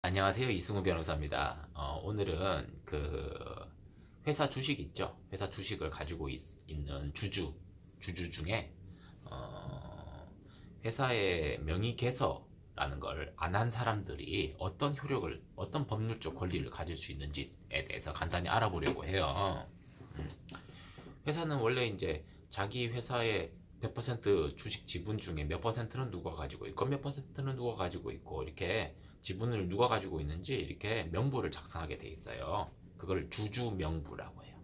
안녕하세요. 이승우 변호사입니다. 오늘은 그 회사 주식 있죠? 회사 주식을 가지고 있는 주주 중에 회사의 명의 개설라는 걸 안 한 사람들이 어떤 효력을, 어떤 법률적 권리를 가질 수 있는지에 대해서 간단히 알아보려고 해요. 회사는 원래 이제 자기 회사의 100% 주식 지분 중에 몇 퍼센트는 누가 가지고 있고 몇 퍼센트는 누가 가지고 있고 이렇게 지분을 누가 가지고 있는지 이렇게 명부를 작성하게 돼 있어요. 그걸 주주 명부라고 해요.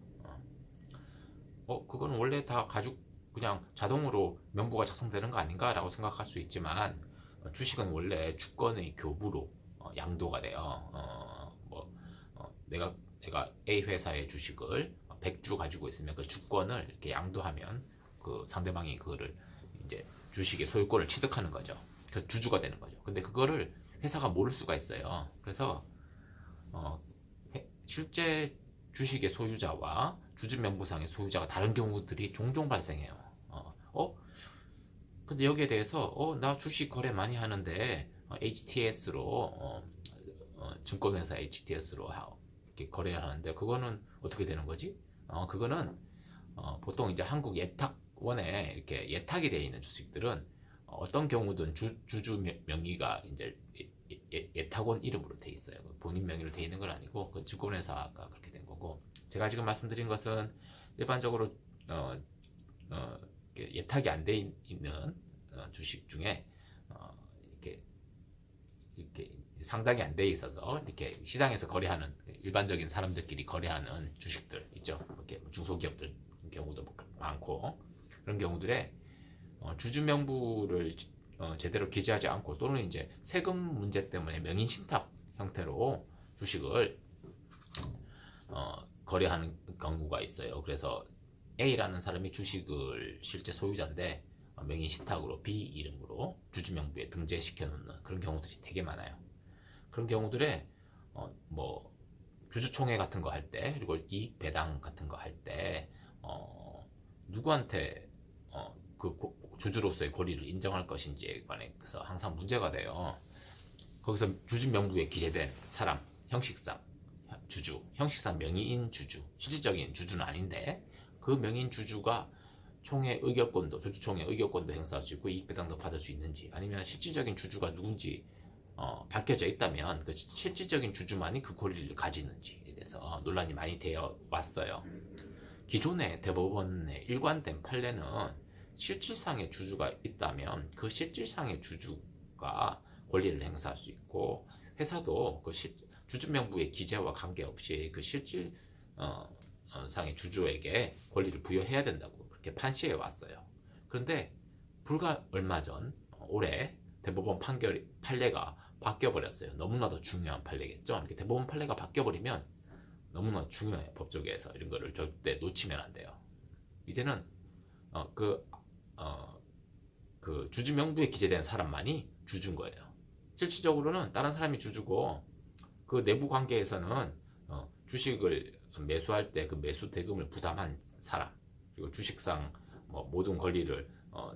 그거는 원래 다 가지고 그냥 자동으로 명부가 작성되는 거 아닌가라고 생각할 수 있지만 주식은 원래 주권의 교부로 양도가 돼요. 내가 A 회사의 주식을 100주 가지고 있으면 그 주권을 이렇게 양도하면 그 상대방이 그거를 이제 주식의 소유권을 취득하는 거죠. 그래서 주주가 되는 거죠. 근데 그거를 회사가 모를 수가 있어요. 그래서 어, 실제 주식의 소유자와 주주명부상의 소유자가 다른 경우들이 종종 발생해요. 근데 여기에 대해서 나 주식 거래 많이 하는데 HTS로 증권회사 HTS로 이렇게 거래를 하는데 그거는 어떻게 되는 거지? 그거는 보통 이제 한국 예탁원에 이렇게 예탁이 되어 있는 주식들은 어떤 경우든 주주 명의가 이제 예탁원 이름으로 돼 있어요. 본인 명의로 돼 있는 건 아니고 그 증권회사가 그렇게 된 거고 제가 지금 말씀드린 것은 일반적으로 어, 예탁이 안 돼 있는 주식 중에 이렇게 상장이 안 돼 있어서 이렇게 시장에서 거래하는 일반적인 사람들끼리 거래하는 주식들 있죠. 이렇게 중소기업들 경우도 많고 그런 경우들에 주주 명부를 제대로 기재하지 않고 또는 이제 세금 문제 때문에 명의 신탁 형태로 주식을 거래하는 경우가 있어요. 그래서 A라는 사람이 주식을 실제 소유자인데 명의 신탁으로 B 이름으로 주주 명부에 등재시켜 놓는 그런 경우들이 되게 많아요. 그런 경우들에 뭐 주주총회 같은 거 할 때 그리고 이익 배당 같은 거 할 때 누구한테 그 주주로서의 권리를 인정할 것인지에 관해서 항상 문제가 돼요. 거기서 주주 명부에 기재된 사람 형식상 주주 형식상 명의인 주주 실질적인 주주는 아닌데 그 명의인 주주가 총회 의결권도 주주총회 의결권도 행사할 수 있고 이익 배당도 받을 수 있는지 아니면 실질적인 주주가 누군지 밝혀져 있다면 그 실질적인 주주만이 그 권리를 가지는지에 대해서 논란이 많이 되어 왔어요. 기존의 대법원의 일관된 판례는 실질상의 주주가 있다면 그 실질상의 주주가 권리를 행사할 수 있고 회사도 그 주주 명부의 기재와 관계없이 그 실질 상의 주주에게 권리를 부여해야 된다고 그렇게 판시해 왔어요. 그런데 불과 얼마 전 올해 대법원 판례가 바뀌어 버렸어요. 너무나도 중요한 판례겠죠. 이렇게 대법원 판례가 바뀌어 버리면 너무나 중요해요. 법조계에서 이런 거를 절대 놓치면 안 돼요. 이제는 어, 그, 어, 그 주주 명부에 기재된 사람만이 주주인 거예요. 실질적으로는 다른 사람이 주주고 그 내부 관계에서는 주식을 매수할 때 그 매수 대금을 부담한 사람 그리고 주식상 뭐 모든 권리를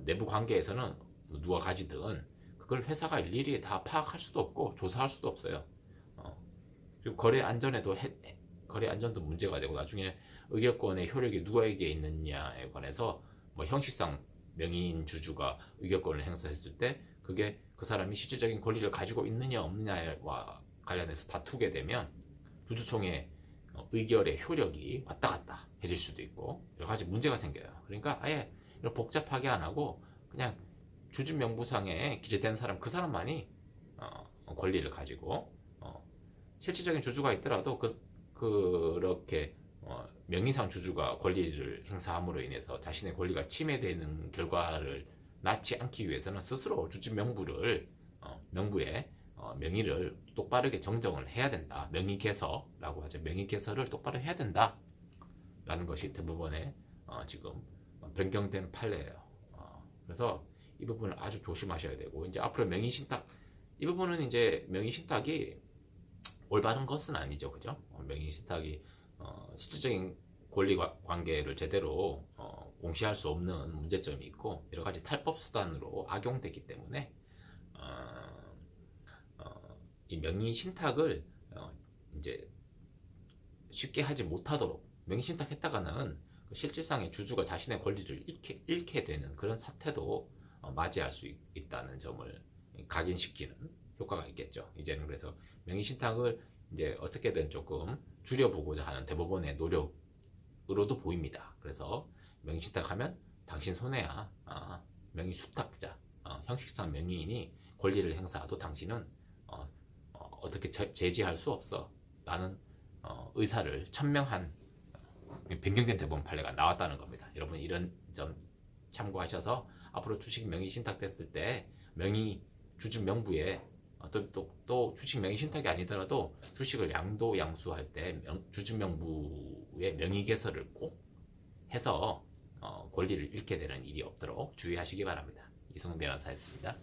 내부 관계에서는 누가 가지든 그걸 회사가 일일이 다 파악할 수도 없고 조사할 수도 없어요. 그리고 거래 안전도 문제가 되고 나중에 의결권의 효력이 누구에게 있느냐에 관해서 뭐 형식상 명의인 주주가 의결권을 행사했을 때 그게 그 사람이 실질적인 권리를 가지고 있느냐 없느냐와 관련해서 다투게 되면 주주총회 의결의 효력이 왔다 갔다 해질 수도 있고 여러 가지 문제가 생겨요. 그러니까 아예 이런 복잡하게 안 하고 그냥 주주 명부상에 기재된 사람 그 사람만이 권리를 가지고 실질적인 주주가 있더라도 그렇게 명의상 주주가 권리를 행사함으로 인해서 자신의 권리가 침해되는 결과를 낳지 않기 위해서는 스스로 주주 명부에 명의를 똑바르게 정정을 해야 된다. 명의 개서라고 하죠. 명의 개서를 똑바로 해야 된다. 라는 것이 대법원의 지금 변경된 판례예요. 그래서 이 부분을 아주 조심하셔야 되고 이제 앞으로 명의 신탁 이 부분은 이제 명의 신탁이 올바른 것은 아니죠, 그죠? 명의 신탁이 실질적인 권리 관계를 제대로 공시할 수 없는 문제점이 있고 여러 가지 탈법 수단으로 악용되기 때문에 이 명의 신탁을 이제 쉽게 하지 못하도록 명의 신탁했다가는 그 실질상의 주주가 자신의 권리를 잃게 되는 그런 사태도 맞이할 수 있다는 점을 각인시키는 효과가 있겠죠. 이제는 그래서 명의 신탁을 이제 어떻게든 조금 줄여보고자 하는 대법원의 노력으로도 보입니다. 그래서 명의 신탁하면 당신 손해야. 명의 수탁자, 형식상 명의인이 권리를 행사해도 당신은 어떻게 제지할 수 없어. 라는 의사를 천명한 변경된 대법원 판례가 나왔다는 겁니다. 여러분 이런 점 참고하셔서 앞으로 주식 명의 신탁됐을 때 명의 주주 명부에 또 주식 명의 신탁이 아니더라도 주식을 양도양수할 때 주주 명부에 명의 개설을 꼭 해서 권리를 잃게 되는 일이 없도록 주의하시기 바랍니다. 이승훈 변호사였습니다.